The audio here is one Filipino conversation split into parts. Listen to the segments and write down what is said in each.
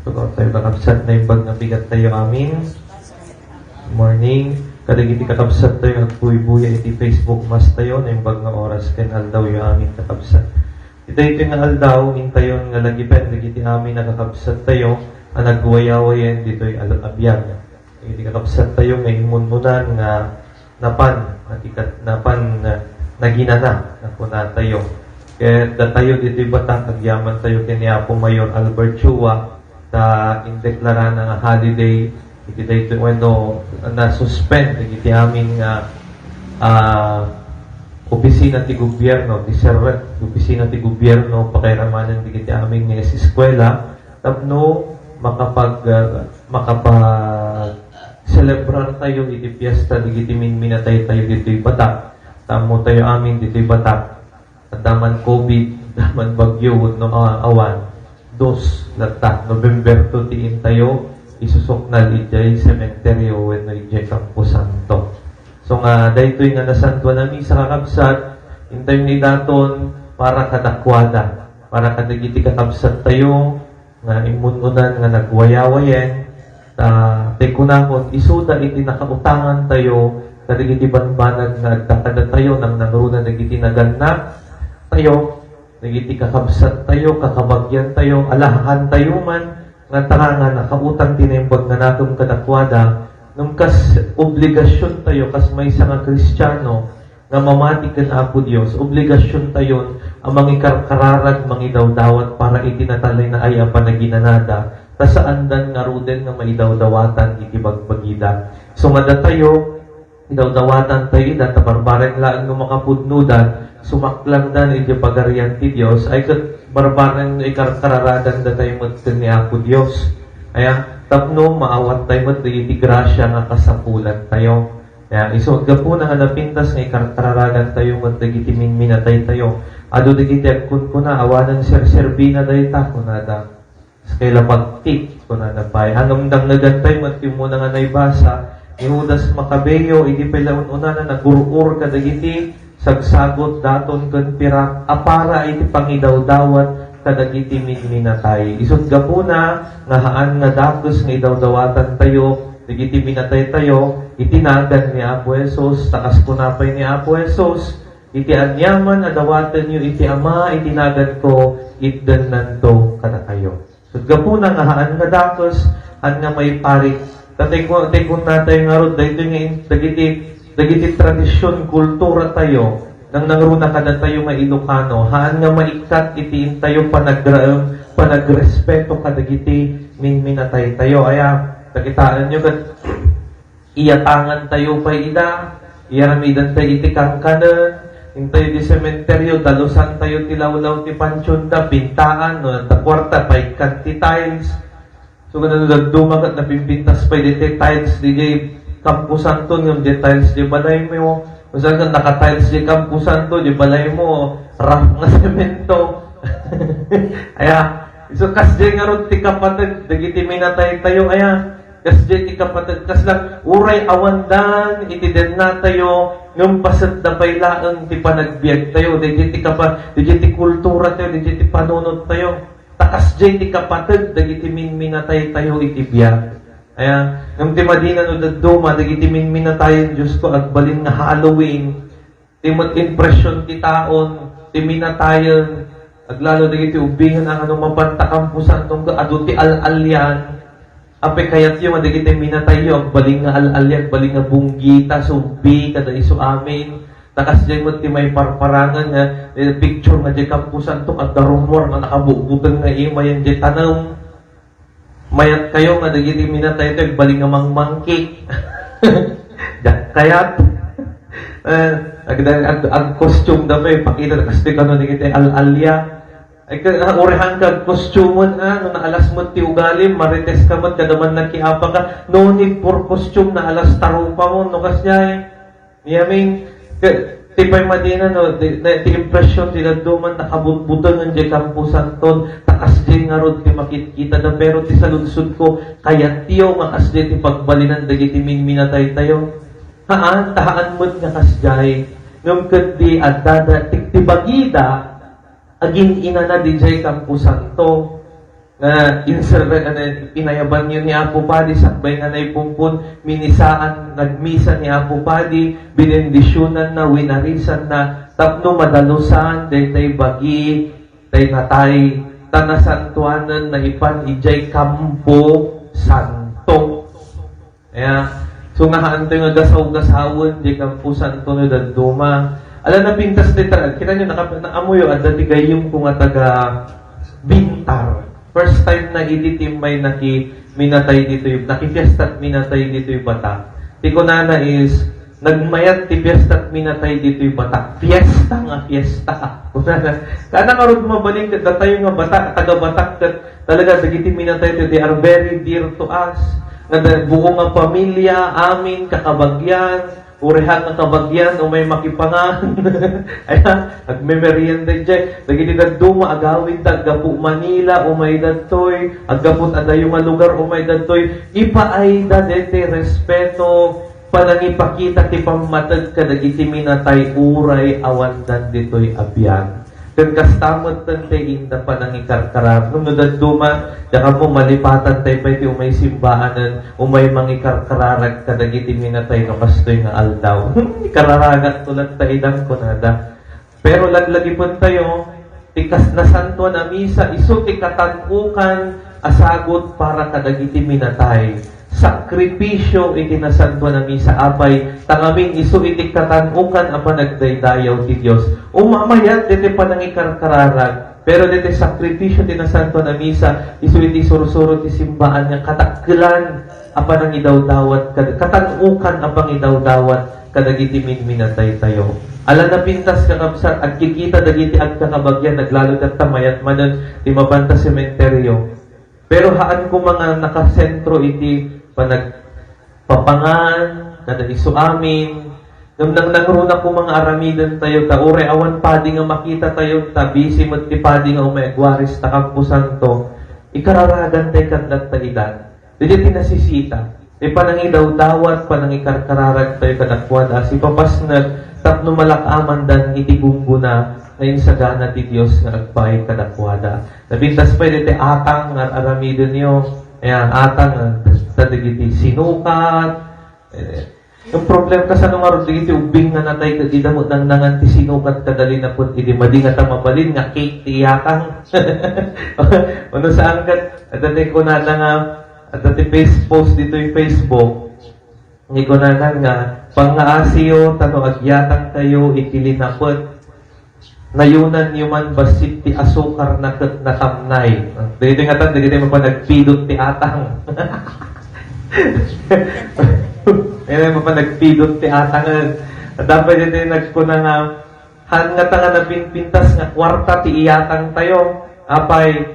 Pagod tayo kakabsat na yung bag na bigat tayo amin. Morning. Kadagiti kakabsat tayo at buhay-buhay iti Facebook mas tayo na yung bag na oras ken aldaw yung amin kakabsat. Ito yung aldaw, hintayon nga lagi pen, dagiti amin nakakabsat tayo, ang nagwayawayan dito yung abyan. Iti kakabsat tayo ngayon munmunan nga napan, naginana, nakuna tayo. Kaya tayo dito batang agyaman tayo kanya po Mayor Albert Chua ta indeklara ng holiday iti dayto wenno na-suspend iti amin nga opisina ti gobyerno ti servet opisina ti gobyerno pakiramanan iti amin nga eskwela tapno makapag celebrar tayo iti fiesta iti minminatay tayo dito bata tamo tayo amin dito bata at daman COVID daman bagyo no awan November 2 tiin tayo isusok na ijay sementeryo when no ijay Campo Santo. So nga daytoy nga nasanto nami sa kakabsat intay ni daton para kadakwada para kadagiti kakabsat tayo nga imununan nga nagwayawayen tay kunakot isuda iti nakautangan tayo kadagiti banbanag nga agkakada tayo nang nangruna dagiti naganna tayo nagiti kakabsat tayo, kakabagyan tayo, alahan tayo man, nga nga nakautang tinimbag nga natong kadakwada, nung kas obligasyon tayo, kas may isa nga Kristiyano, nga mamati kan Apo Diyos, obligasyon tayo, ang mangikarkararag, mangidawdawat, para itinatalay na ay ang panaginanada, ta saan dan nga ruden nga maidawdawatan, itibagbagida. So nga tayo, idawdawatan tayo, data barbareng laan ng makapudnudan, sumaklang dan iti pagarian ti Diyos ay barbaran ikararadan da tayo matin ni Apo Diyos. Kaya tapno maawat tayo matin iti grasya nga kasapulan tayo. Kaya isod ka po na napintas nga ikararadan tayo matin iti minminatay tayo. Ado digiti kun kuna awanan ser-serbina dayta kunada. Kaya pagtik kunada pay. Hangamdang nagantay matin mo na nga naibasa ni Judas Macabeo iti palaun-una na nagurur kadagiti sagsagot daton ken pirak apara iti pangidawdawat kadagiti minminatay. Isod gapuna nga haan nga dakes nga idawdawatan tayo dagiti minatay tayo itinagan ni Apo Jesus takas kunapay ni Apo Jesus iti anyaman adawaten yu iti Ama itinagan ko itden nanto kada kayo. Isod gapuna nga haan nga dakes an nga may parik tatay kun natay nga rod daytoy nga dagiti tradisyon, kultura tayo, nang nangruna kada tayo nga Ilocano, haan nga maikat itiin tayo panagrespeto kadagiti minminatay tayo. Aya, takitaan nyo kat iyatangan tayo pa ida, iyaramidan tayo iti kangkanan, intay di sementeryo, dalusan tayo tilawlaw ti pansyunda, pintaan, no, ta kwarta, paikat ti tiles. So, ganun dumagat na pimpintas pa iti tiles, DJ Campo Santo yung details di balay mo usan ka naka-tiles di Campo Santo di balay mo rough nga semento aya iso kas di nga ron ti kapatid dagiti minatay tayo aya kas di ti kapatid kas lang uray awandan iti den na tayo ngem pasat na pailaan ti panagbiag tayo dagiti dagiti kultura tayo dagiti panunod tayo takas di ti kapatid dagiti minatay tayo iti biag. Kaya, nung timadina no daduma, dagiti minminatayan Diyos ko, at balin nga Halloween, timot impression ti taon, timinatayan, aglalo dagiti ubingan ang anong mapantakampusan, nung ado ti al-alyan, ape kayat yung dagiti minatayo, baling nga al-alyan, baling nga bunggita, subi, kada iso amin, takas dyan mo ti may parparangan nga, picture nga dyan kampusan to, at darumor, nga nakabubutan nga imayan dyan tanong, mayat kayo nga dagiti minatay ito bali nga mangmangki kayat ag costume dapay pakita kasi kano dagiti al-alya ay urihan ka costume na no na alas mo ti ugali marites ka man kadaman nakiapa ka no need for costume na alas tarupa mo no kasya yamin tipay madina no ti impression ti duman nakabutbutan ng di Campo Santo takas di nga rod ti makikita da pero ti saludsud ko kaya tiyo nga asdi ti pagbalinan dagiti minminatay tayo haan tahaan mo nga kasjay ngem ket di addada ti bagida aging inana di Campo Santo nga inayaban niyo ni Apo Padi sakbay nga naipumpun minisaan nagmisa ni Apo Padi binendisyonan na winarisan na tapno madalusan daytay bagi tay natay tanasantuanan na ipan ijay kampo santo. So nga hantoy nga gasaw-gasawon di kampo santo no daduma. Ala na pintas literal kita nyo naamuyo at datigayong kung nga taga Bintar. First time na ititim may minatay dito yung, nakipiesta at minatay dito yung bata. Tiko nana is, nagmayat ti fiesta at minatay dito yung bata. Fiesta nga, fiesta. Kana karod mabalik, datayo nga bata, taga-batak, talaga, dagiti minatay dito, they are very dear to us. Nga buong nga pamilya, amin, kakabagyan, urehan ng kabagyan o may makipangan. Ayan, nagmemerienda dyan. Nagiti duma, agawin tagapu Manila o may datoy. Agapot adayong nga lugar o may datoy. Ipaay da dete respeto. Panangipakita ti pamatag ka dagiti minatay uray awandan ditoy abyan. Ken kastamot tante inda panangikarkarab. Nung duma, daka mo malipatan tayo pa iti umay simbaanan, umay mangikarkararag kadagiti minatay no kastoy nga aldaw. Kararagat tulad tayo idang kunada. Pero laglagi po tayo, tikas na santo na misa, iso ti katanukan asagot para kadagiti minatay. Sakripisyo iti nasanto na misa apay tangaming isu iti katanukan apa nagdaydayaw ti Dios umamayat dete panangikarkararag pero dete sakripisyo ti nasanto na misa isu iti sursuro ti simbaan nga katakkelan apa nang idawdawat katanukan apa idawdawat kadagiti minatay tayo ala na pintas kakabsat agkikita dagiti agkakabagyan naglalod at tamayat manan ti mabanta sementeryo pero haan ko mga nakasentro iti panagpapangan, kada isu amin, nang nagruna ko mga aramidan tayo, ure awan padi nga makita tayo, tabisi mo't ti padi nga umegwaris, takagpusan to, ikararagan tayo kandat taidan. Dili tinasisita. Panangidaw-dawat, panangikarkararag tayo kadakwada, si papasnag, tapno malakaman dan itigunggo na, ngayon sa gana ti Diyos nga agpay kadakwada. Nabintas pa iti atang nga aramidan nyo, ayan, atang digiti sinukat. Yung problem ka sa nung araw, digiti ubing na natay, kadidamot nang nangan ti sinukat kadali na po, hindi madi nga mabalin, nga cake ti yakang. Ano saan ka, at dati ko na nga, at dati post dito yung Facebook, hindi ko na nga, pang-aasiyo, tano agyatang kayo, ikilinapot, nayunan yuman basit ti asukar na natamnay. Dito nga tan, dito mo pa nagpidot ti atang. Dito mo pa nagpidot ti atang. Dapat dito nagkuna nga, han nga tanga na pintas nga kwarta ti iyatang tayo. Apay,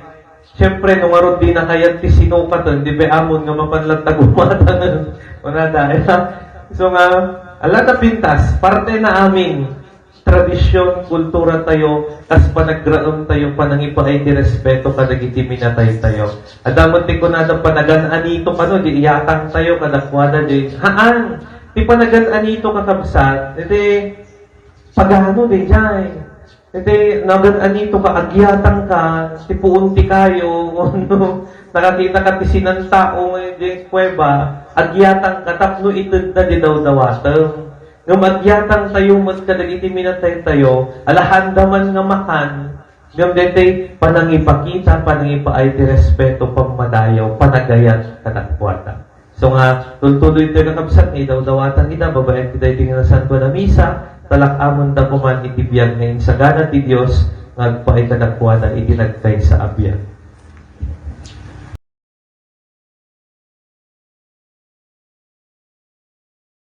siyempre, nung arod di na kayat ti sinukatan, di ba amon nga mapanlatag umatan. Una dahil. So nga, ala na pintas, parte na amin, tradisyon, kultura tayo, kas panagraon tayo, panangipaay ti respeto, kadagiti minatay tayo. Adamot ti kunada panagan-anito kano, di iyatang tayo, kadakwada, di, haan, ti panagan-anito kakabsat, iti, pagano, di jay, iti, nagan-anito ka, agyatang ka, ti puunti kayo, ano, nakakita ka ti sinantao, di kuweba, agyatang ka, tapno itod na di daw-dawatang. Nga magyatang tayo, magkadagiti minatay tayo, alahanda man nga makan, ngam dete panangipakita, panangipaay ti respeto, pamadayaw, panagayat, kadakwata. So nga, tultuloy tayo kakabsat, ni daw-dawatan kita, babayan kita iti nga santo na misa, talak-amon da kuman itibiyag ngayon sa gana ti Diyos, ngagpaay kadakwata, itinagtay sa abyan.